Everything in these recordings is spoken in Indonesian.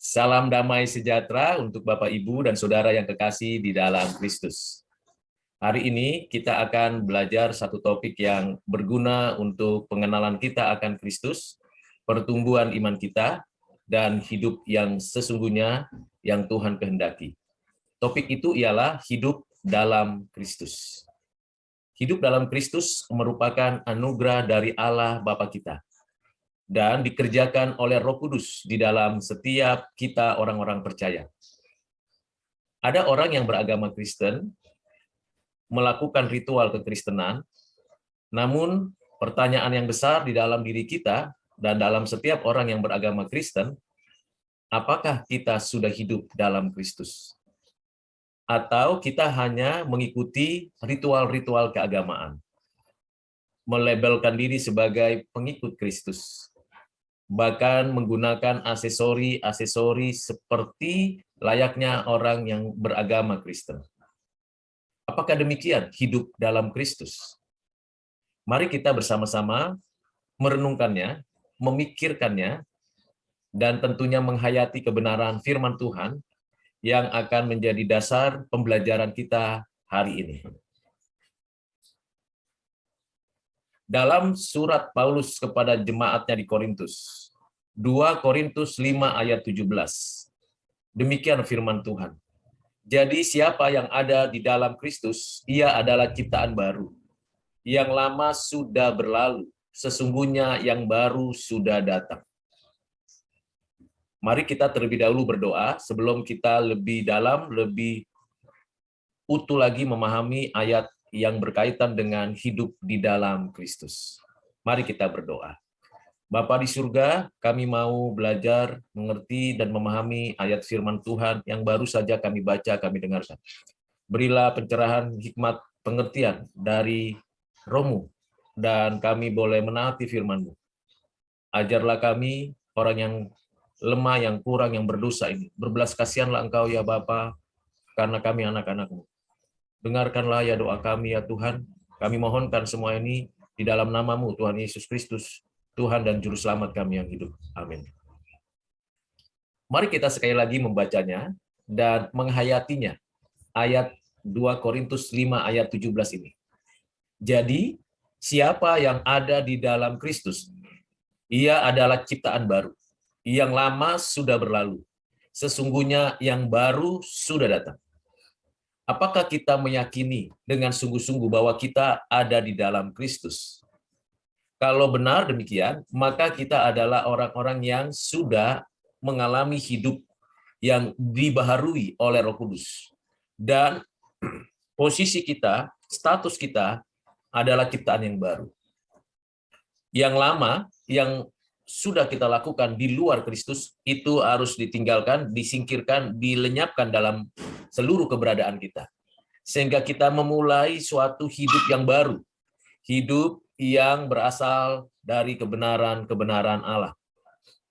Salam damai sejahtera untuk Bapak, Ibu, dan Saudara yang kekasih di dalam Kristus. Hari ini kita akan belajar satu topik yang berguna untuk pengenalan kita akan Kristus, pertumbuhan iman kita, dan hidup yang sesungguhnya yang Tuhan kehendaki. Topik itu ialah hidup dalam Kristus. Hidup dalam Kristus merupakan anugerah dari Allah Bapa kita, dan dikerjakan oleh Roh Kudus di dalam setiap kita orang-orang percaya. Ada orang yang beragama Kristen, melakukan ritual kekristenan, namun pertanyaan yang besar di dalam diri kita dan dalam setiap orang yang beragama Kristen, apakah kita sudah hidup dalam Kristus? Atau kita hanya mengikuti ritual-ritual keagamaan, melabelkan diri sebagai pengikut Kristus, bahkan menggunakan aksesori seperti layaknya orang yang beragama Kristen. Apakah demikian hidup dalam Kristus? Mari kita bersama-sama merenungkannya, memikirkannya, dan tentunya menghayati kebenaran firman Tuhan yang akan menjadi dasar pembelajaran kita hari ini. Dalam surat Paulus kepada jemaatnya di Korintus, 2 Korintus 5 ayat 17. Demikian firman Tuhan. Jadi siapa yang ada di dalam Kristus, ia adalah ciptaan baru. Yang lama sudah berlalu, sesungguhnya yang baru sudah datang. Mari kita terlebih dahulu berdoa sebelum kita lebih dalam, lebih utuh lagi memahami ayat yang berkaitan dengan hidup di dalam Kristus. Mari kita berdoa. Bapa di surga, kami mau belajar, mengerti, dan memahami ayat firman Tuhan yang baru saja kami baca, kami dengarkan. Berilah pencerahan, hikmat, pengertian dari Roh-Mu, dan kami boleh menaati firman-Mu. Ajarlah kami, orang yang lemah, yang kurang, yang berdosa ini. Berbelas kasihanlah Engkau ya Bapa, karena kami anak-anak-Mu. Dengarkanlah ya doa kami ya Tuhan. Kami mohonkan semua ini di dalam nama-Mu, Tuhan Yesus Kristus, Tuhan dan Juru Selamat kami yang hidup. Amin. Mari kita sekali lagi membacanya dan menghayatinya. Ayat 2 Korintus 5 ayat 17 ini. Jadi, siapa yang ada di dalam Kristus, ia adalah ciptaan baru. Yang lama sudah berlalu. Sesungguhnya yang baru sudah datang. Apakah kita meyakini dengan sungguh-sungguh bahwa kita ada di dalam Kristus? Kalau benar demikian, maka kita adalah orang-orang yang sudah mengalami hidup yang dibaharui oleh Roh Kudus. Dan posisi kita, status kita adalah ciptaan yang baru. Yang lama, yang sudah kita lakukan di luar Kristus, itu harus ditinggalkan, disingkirkan, dilenyapkan dalam seluruh keberadaan kita. Sehingga kita memulai suatu hidup yang baru. Hidup yang berasal dari kebenaran-kebenaran Allah.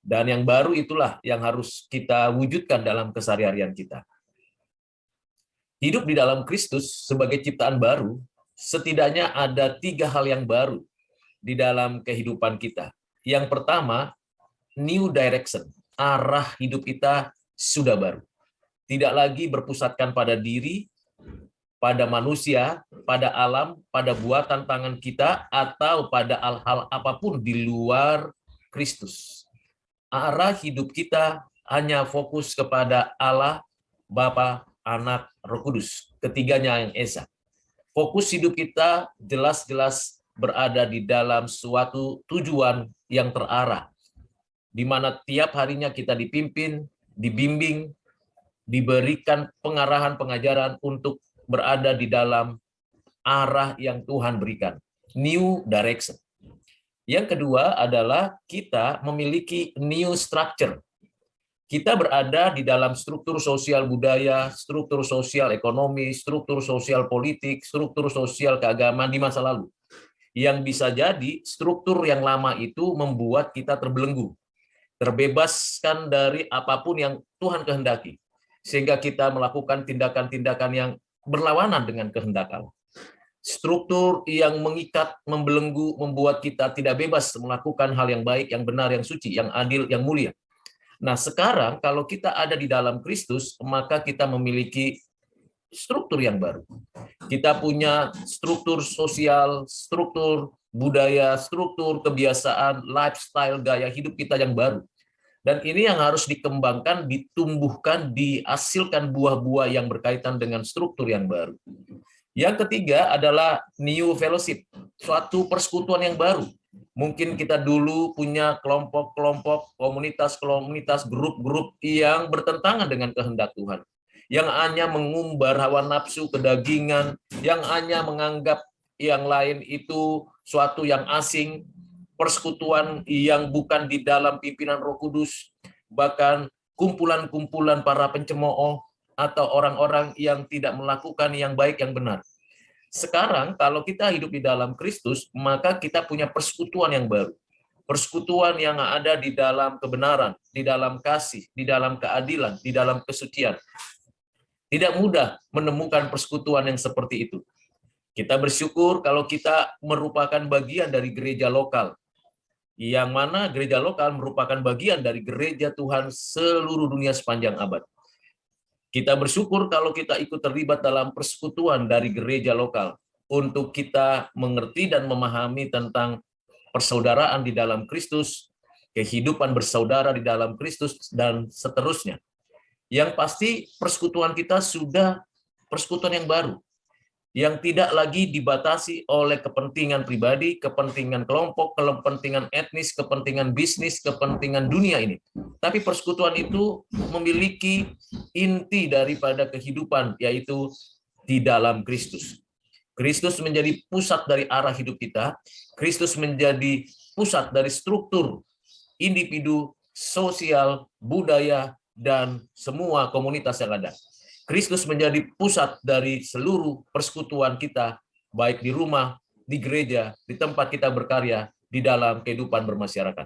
Dan yang baru itulah yang harus kita wujudkan dalam keseharian kita. Hidup di dalam Kristus sebagai ciptaan baru, setidaknya ada 3 hal yang baru di dalam kehidupan kita. Yang pertama, new direction. Arah hidup kita sudah baru. Tidak lagi berpusatkan pada diri, pada manusia, pada alam, pada buatan tangan kita, atau pada hal-hal apapun di luar Kristus. Arah hidup kita hanya fokus kepada Allah, Bapa, Anak, Roh Kudus, ketiganya yang esa. Fokus hidup kita jelas-jelas berada di dalam suatu tujuan yang terarah, di mana tiap harinya kita dipimpin, dibimbing, diberikan pengarahan, pengajaran untuk berada di dalam arah yang Tuhan berikan. New direction. Yang kedua adalah kita memiliki new structure. Kita berada di dalam struktur sosial budaya, struktur sosial ekonomi, struktur sosial politik, struktur sosial keagamaan di masa lalu. Yang bisa jadi struktur yang lama itu membuat kita terbelenggu, terbebaskan dari apapun yang Tuhan kehendaki, sehingga kita melakukan tindakan-tindakan yang berlawanan dengan kehendak Allah. Struktur yang mengikat, membelenggu, membuat kita tidak bebas melakukan hal yang baik, yang benar, yang suci, yang adil, yang mulia. Nah, sekarang kalau kita ada di dalam Kristus, maka kita memiliki struktur yang baru. Kita punya struktur sosial, struktur budaya, struktur kebiasaan, lifestyle, gaya hidup kita yang baru. Dan ini yang harus dikembangkan, ditumbuhkan, dihasilkan buah-buah yang berkaitan dengan struktur yang baru. Yang ketiga adalah new fellowship, suatu persekutuan yang baru. Mungkin kita dulu punya kelompok-kelompok, komunitas-komunitas, grup-grup yang bertentangan dengan kehendak Tuhan. Yang hanya mengumbar hawa nafsu, kedagingan, yang hanya menganggap yang lain itu suatu yang asing, persekutuan yang bukan di dalam pimpinan Roh Kudus, bahkan kumpulan-kumpulan para pencemooh atau orang-orang yang tidak melakukan yang baik yang benar. Sekarang kalau kita hidup di dalam Kristus, maka kita punya persekutuan yang baru. Persekutuan yang ada di dalam kebenaran, di dalam kasih, di dalam keadilan, di dalam kesucian. Tidak mudah menemukan persekutuan yang seperti itu. Kita bersyukur kalau kita merupakan bagian dari gereja lokal, yang mana gereja lokal merupakan bagian dari gereja Tuhan seluruh dunia sepanjang abad. Kita bersyukur kalau kita ikut terlibat dalam persekutuan dari gereja lokal untuk kita mengerti dan memahami tentang persaudaraan di dalam Kristus, kehidupan bersaudara di dalam Kristus, dan seterusnya. Yang pasti persekutuan kita sudah persekutuan yang baru, yang tidak lagi dibatasi oleh kepentingan pribadi, kepentingan kelompok, kepentingan etnis, kepentingan bisnis, kepentingan dunia ini. Tapi persekutuan itu memiliki inti daripada kehidupan, yaitu di dalam Kristus. Kristus menjadi pusat dari arah hidup kita, Kristus menjadi pusat dari struktur individu, sosial, budaya, dan semua komunitas yang ada. Kristus menjadi pusat dari seluruh persekutuan kita, baik di rumah, di gereja, di tempat kita berkarya, di dalam kehidupan bermasyarakat.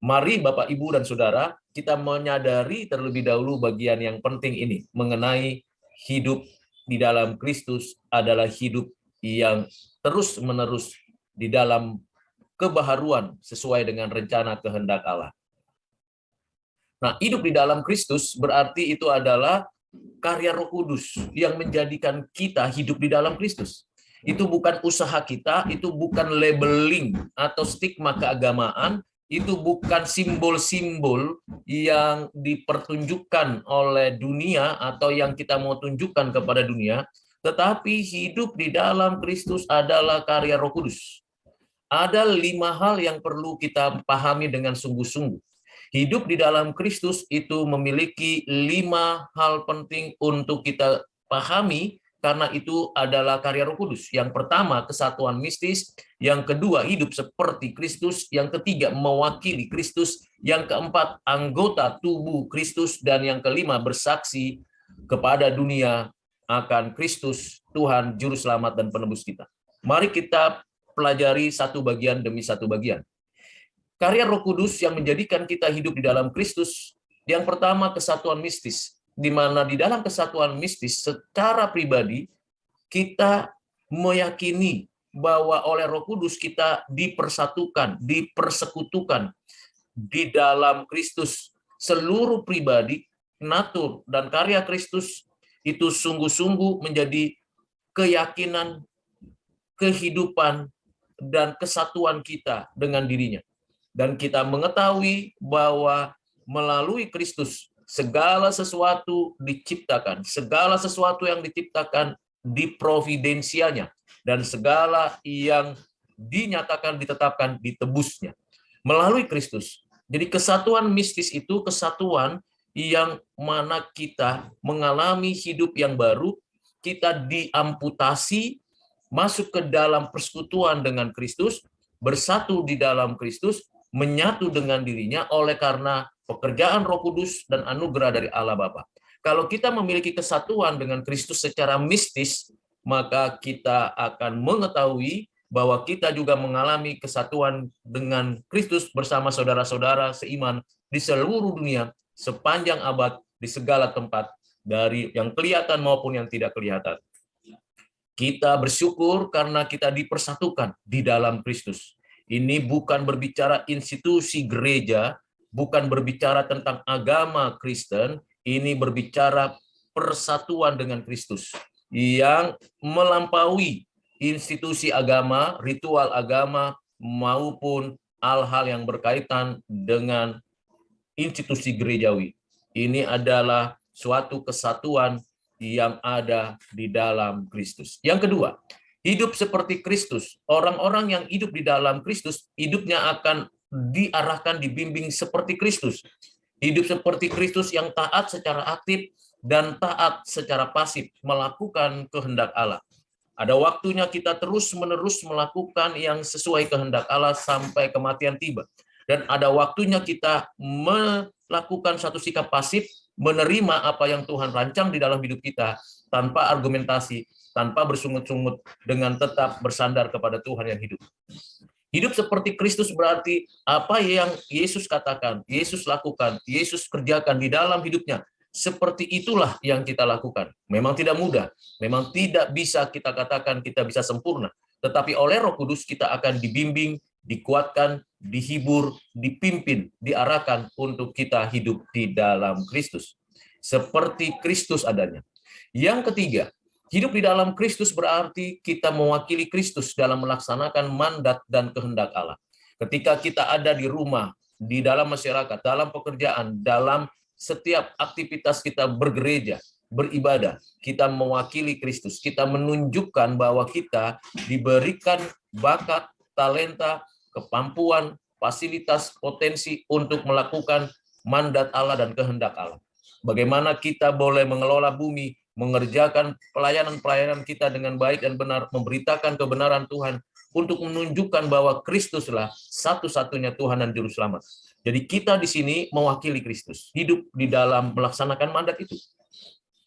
Mari Bapak, Ibu, dan Saudara, kita menyadari terlebih dahulu bagian yang penting ini, mengenai hidup di dalam Kristus adalah hidup yang terus-menerus di dalam kebaharuan sesuai dengan rencana kehendak Allah. Nah, hidup di dalam Kristus berarti itu adalah karya Roh Kudus yang menjadikan kita hidup di dalam Kristus. Itu bukan usaha kita, itu bukan labeling atau stigma keagamaan, itu bukan simbol-simbol yang dipertunjukkan oleh dunia atau yang kita mau tunjukkan kepada dunia, tetapi hidup di dalam Kristus adalah karya Roh Kudus. Ada 5 hal yang perlu kita pahami dengan sungguh-sungguh. Hidup di dalam Kristus itu memiliki 5 hal penting untuk kita pahami, karena itu adalah karya Roh Kudus. Yang pertama, kesatuan mistis. Yang kedua, hidup seperti Kristus. Yang ketiga, mewakili Kristus. Yang keempat, anggota tubuh Kristus. Dan yang kelima, bersaksi kepada dunia akan Kristus, Tuhan, Juru Selamat dan Penebus kita. Mari kita pelajari satu bagian demi satu bagian. Karya Roh Kudus yang menjadikan kita hidup di dalam Kristus, yang pertama kesatuan mistis, di mana di dalam kesatuan mistis secara pribadi kita meyakini bahwa oleh Roh Kudus kita dipersatukan, dipersekutukan di dalam Kristus. Seluruh pribadi, natur, dan karya Kristus itu sungguh-sungguh menjadi keyakinan, kehidupan, dan kesatuan kita dengan dirinya. Dan kita mengetahui bahwa melalui Kristus segala sesuatu diciptakan, segala sesuatu yang diciptakan diprovidensianya, dan segala yang dinyatakan, ditetapkan, ditebusnya melalui Kristus. Jadi kesatuan mistis itu kesatuan yang mana kita mengalami hidup yang baru, kita diamputasi, masuk ke dalam persekutuan dengan Kristus, bersatu di dalam Kristus, menyatu dengan dirinya oleh karena pekerjaan Roh Kudus dan anugerah dari Allah Bapa. Kalau kita memiliki kesatuan dengan Kristus secara mistis, maka kita akan mengetahui bahwa kita juga mengalami kesatuan dengan Kristus bersama saudara-saudara seiman di seluruh dunia, sepanjang abad, di segala tempat, dari yang kelihatan maupun yang tidak kelihatan. Kita bersyukur karena kita dipersatukan di dalam Kristus. Ini bukan berbicara institusi gereja, bukan berbicara tentang agama Kristen, ini berbicara persatuan dengan Kristus yang melampaui institusi agama, ritual agama, maupun hal-hal yang berkaitan dengan institusi gerejawi. Ini adalah suatu kesatuan yang ada di dalam Kristus. Yang kedua, hidup seperti Kristus. Orang-orang yang hidup di dalam Kristus, hidupnya akan diarahkan, dibimbing seperti Kristus. Hidup seperti Kristus yang taat secara aktif dan taat secara pasif, melakukan kehendak Allah. Ada waktunya kita terus-menerus melakukan yang sesuai kehendak Allah sampai kematian tiba. Dan ada waktunya kita melakukan satu sikap pasif, menerima apa yang Tuhan rancang di dalam hidup kita, tanpa argumentasi, tanpa bersungut-sungut, dengan tetap bersandar kepada Tuhan yang hidup. Hidup seperti Kristus berarti apa yang Yesus katakan, Yesus lakukan, Yesus kerjakan di dalam hidupnya, seperti itulah yang kita lakukan. Memang tidak mudah, memang tidak bisa kita katakan kita bisa sempurna, tetapi oleh Roh Kudus kita akan dibimbing, dikuatkan, dihibur, dipimpin, diarahkan untuk kita hidup di dalam Kristus, seperti Kristus adanya. Yang ketiga, hidup di dalam Kristus berarti kita mewakili Kristus dalam melaksanakan mandat dan kehendak Allah. Ketika kita ada di rumah, di dalam masyarakat, dalam pekerjaan, dalam setiap aktivitas kita bergereja, beribadah, kita mewakili Kristus. Kita menunjukkan bahwa kita diberikan bakat, talenta, kemampuan, fasilitas, potensi untuk melakukan mandat Allah dan kehendak Allah. Bagaimana kita boleh mengelola bumi, mengerjakan pelayanan-pelayanan kita dengan baik dan benar, memberitakan kebenaran Tuhan untuk menunjukkan bahwa Kristuslah satu-satunya Tuhan dan Juru Selamat. Jadi kita di sini mewakili Kristus, hidup di dalam melaksanakan mandat itu.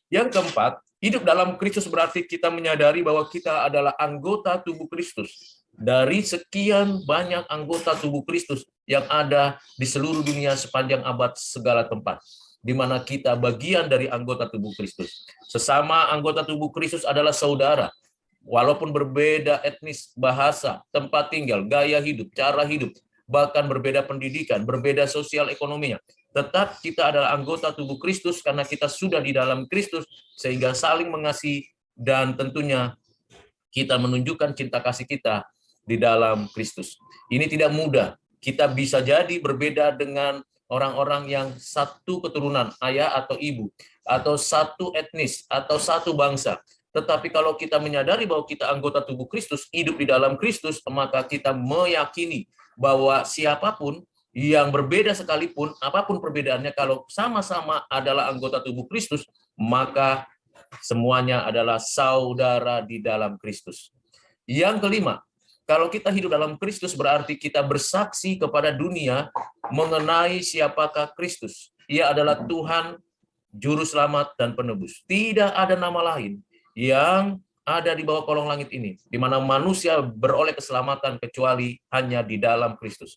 Yang keempat, hidup dalam Kristus berarti kita menyadari bahwa kita adalah anggota tubuh Kristus. Dari sekian banyak anggota tubuh Kristus yang ada di seluruh dunia sepanjang abad segala tempat, di mana kita bagian dari anggota tubuh Kristus. Sesama anggota tubuh Kristus adalah saudara, walaupun berbeda etnis, bahasa, tempat tinggal, gaya hidup, cara hidup, bahkan berbeda pendidikan, berbeda sosial ekonominya, tetap kita adalah anggota tubuh Kristus karena kita sudah di dalam Kristus, sehingga saling mengasihi dan tentunya kita menunjukkan cinta kasih kita di dalam Kristus. Ini tidak mudah. Kita bisa jadi berbeda dengan orang-orang yang satu keturunan, ayah atau ibu, atau satu etnis, atau satu bangsa. Tetapi kalau kita menyadari bahwa kita anggota tubuh Kristus, hidup di dalam Kristus, maka kita meyakini bahwa siapapun yang berbeda sekalipun, apapun perbedaannya, kalau sama-sama adalah anggota tubuh Kristus, maka semuanya adalah saudara di dalam Kristus. Yang kelima, kalau kita hidup dalam Kristus berarti kita bersaksi kepada dunia mengenai siapakah Kristus. Ia adalah Tuhan, Juru Selamat, dan Penebus. Tidak ada nama lain yang ada di bawah kolong langit ini, di mana manusia beroleh keselamatan kecuali hanya di dalam Kristus.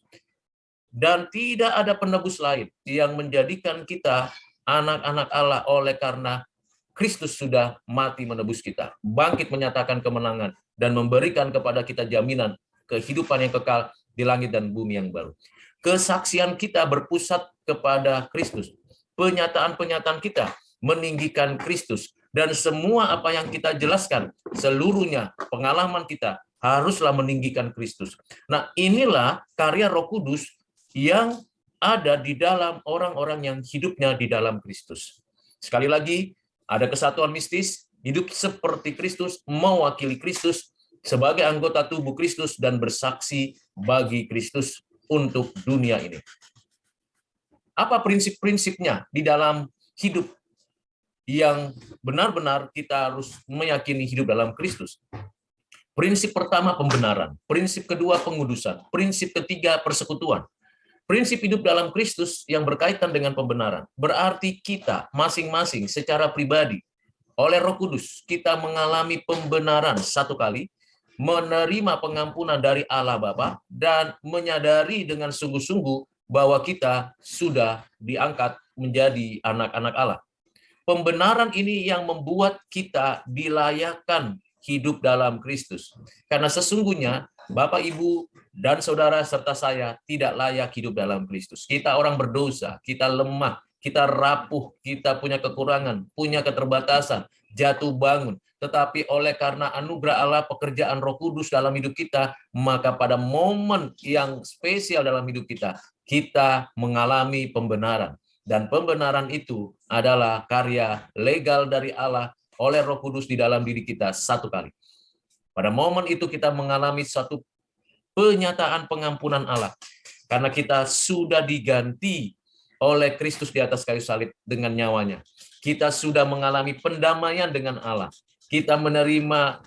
Dan tidak ada penebus lain yang menjadikan kita anak-anak Allah oleh karena Kristus sudah mati menebus kita, bangkit menyatakan kemenangan, dan memberikan kepada kita jaminan kehidupan yang kekal di langit dan bumi yang baru. Kesaksian kita berpusat kepada Kristus. Penyataan-penyataan kita meninggikan Kristus. Dan semua apa yang kita jelaskan, seluruhnya pengalaman kita haruslah meninggikan Kristus. Nah, inilah karya Roh Kudus yang ada di dalam orang-orang yang hidupnya di dalam Kristus. Sekali lagi, ada kesatuan mistis, hidup seperti Kristus, mewakili Kristus sebagai anggota tubuh Kristus, dan bersaksi bagi Kristus untuk dunia ini. Apa prinsip-prinsipnya di dalam hidup yang benar-benar kita harus meyakini hidup dalam Kristus? Prinsip pertama, pembenaran. Prinsip kedua, pengudusan. Prinsip ketiga, persekutuan. Prinsip hidup dalam Kristus yang berkaitan dengan pembenaran berarti kita masing-masing secara pribadi oleh Roh Kudus kita mengalami pembenaran satu kali, menerima pengampunan dari Allah Bapa, dan menyadari dengan sungguh-sungguh bahwa kita sudah diangkat menjadi anak-anak Allah. Pembenaran ini yang membuat kita dilayakkan hidup dalam Kristus. Karena sesungguhnya Bapak, Ibu, dan saudara serta saya tidak layak hidup dalam Kristus. Kita orang berdosa, kita lemah, kita rapuh, kita punya kekurangan, punya keterbatasan, jatuh bangun. Tetapi oleh karena anugerah Allah, pekerjaan Roh Kudus dalam hidup kita, maka pada momen yang spesial dalam hidup kita mengalami pembenaran. Dan pembenaran itu adalah karya legal dari Allah oleh Roh Kudus di dalam diri kita satu kali. Pada momen itu kita mengalami satu penyataan pengampunan Allah. Karena kita sudah diganti oleh Kristus di atas kayu salib dengan nyawanya. Kita sudah mengalami pendamaian dengan Allah. Kita menerima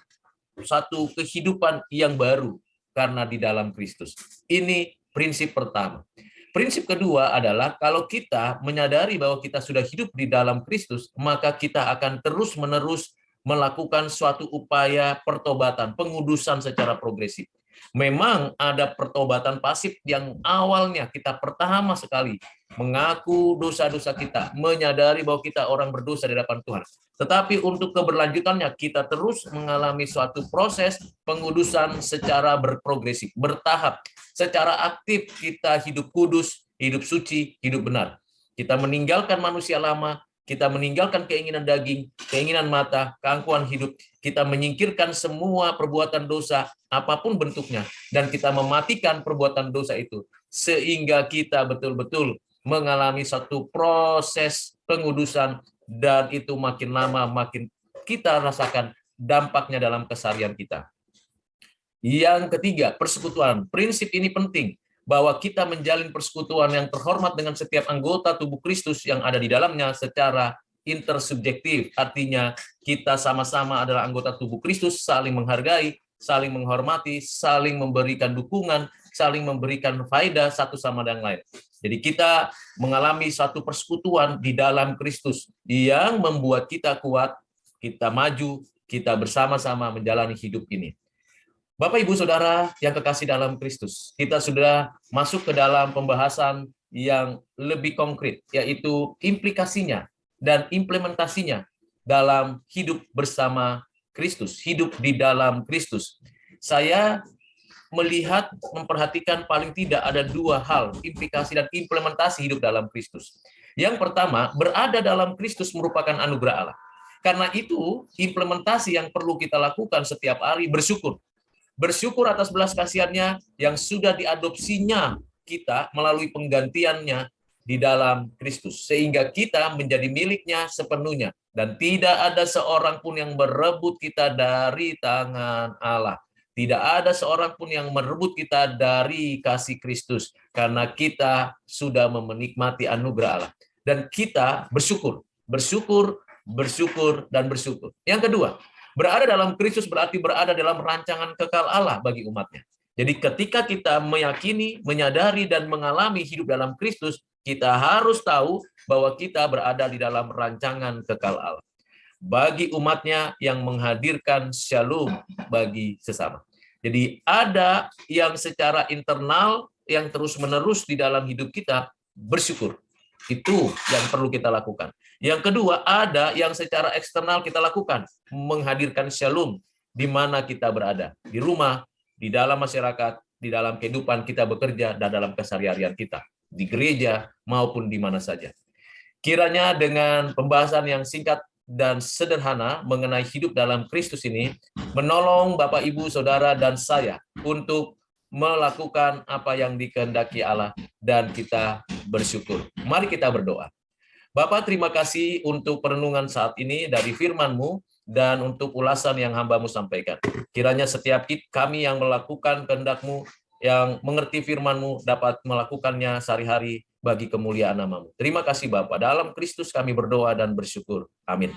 satu kehidupan yang baru karena di dalam Kristus. Ini prinsip pertama. Prinsip kedua adalah kalau kita menyadari bahwa kita sudah hidup di dalam Kristus, maka kita akan terus-menerus melakukan suatu upaya pertobatan, pengudusan secara progresif. Memang ada pertobatan pasif yang awalnya kita pertama sekali mengaku dosa-dosa kita, menyadari bahwa kita orang berdosa di hadapan Tuhan. Tetapi untuk keberlanjutannya kita terus mengalami suatu proses pengudusan secara berprogresif, bertahap. Secara aktif kita hidup kudus, hidup suci, hidup benar. Kita meninggalkan manusia lama, kita meninggalkan keinginan daging, keinginan mata, keangkuhan hidup. Kita menyingkirkan semua perbuatan dosa, apapun bentuknya. Dan kita mematikan perbuatan dosa itu. Sehingga kita betul-betul mengalami satu proses pengudusan. Dan itu makin lama, makin kita rasakan dampaknya dalam keseharian kita. Yang ketiga, persekutuan. Prinsip ini penting. Bahwa kita menjalin persekutuan yang terhormat dengan setiap anggota tubuh Kristus yang ada di dalamnya secara intersubjektif. Artinya kita sama-sama adalah anggota tubuh Kristus, saling menghargai, saling menghormati, saling memberikan dukungan, saling memberikan faedah satu sama yang lain. Jadi kita mengalami satu persekutuan di dalam Kristus yang membuat kita kuat, kita maju, kita bersama-sama menjalani hidup ini. Bapak, Ibu, Saudara yang kekasih dalam Kristus, kita sudah masuk ke dalam pembahasan yang lebih konkret, yaitu implikasinya dan implementasinya dalam hidup bersama Kristus, hidup di dalam Kristus. Saya melihat, memperhatikan paling tidak ada dua hal, implikasi dan implementasi hidup dalam Kristus. Yang pertama, berada dalam Kristus merupakan anugerah Allah. Karena itu, implementasi yang perlu kita lakukan setiap hari, bersyukur. Bersyukur atas belas kasihan-Nya yang sudah diadopsinya kita melalui penggantiannya di dalam Kristus. Sehingga kita menjadi miliknya sepenuhnya. Dan tidak ada seorang pun yang merebut kita dari tangan Allah. Tidak ada seorang pun yang merebut kita dari kasih Kristus. Karena kita sudah menikmati anugerah Allah. Dan kita bersyukur. Bersyukur, bersyukur, dan bersyukur. Yang kedua, berada dalam Kristus berarti berada dalam rancangan kekal Allah bagi umatnya. Jadi ketika kita meyakini, menyadari, dan mengalami hidup dalam Kristus, kita harus tahu bahwa kita berada di dalam rancangan kekal Allah. Bagi umatnya yang menghadirkan shalom bagi sesama. Jadi ada yang secara internal, yang terus-menerus di dalam hidup kita, bersyukur. Itu yang perlu kita lakukan. Yang kedua, ada yang secara eksternal kita lakukan, menghadirkan shalom di mana kita berada, di rumah, di dalam masyarakat, di dalam kehidupan kita bekerja, dan dalam keseharian kita, di gereja maupun di mana saja. Kiranya dengan pembahasan yang singkat dan sederhana mengenai hidup dalam Kristus ini, menolong Bapak, Ibu, Saudara, dan saya untuk melakukan apa yang dikehendaki Allah, dan kita bersyukur. Mari kita berdoa. Bapa, terima kasih untuk perenungan saat ini dari firman-Mu dan untuk ulasan yang hamba-Mu sampaikan. Kiranya setiap kami yang melakukan kehendak-Mu, yang mengerti firman-Mu, dapat melakukannya sehari-hari bagi kemuliaan nama-Mu. Terima kasih Bapa. Dalam Kristus kami berdoa dan bersyukur. Amin.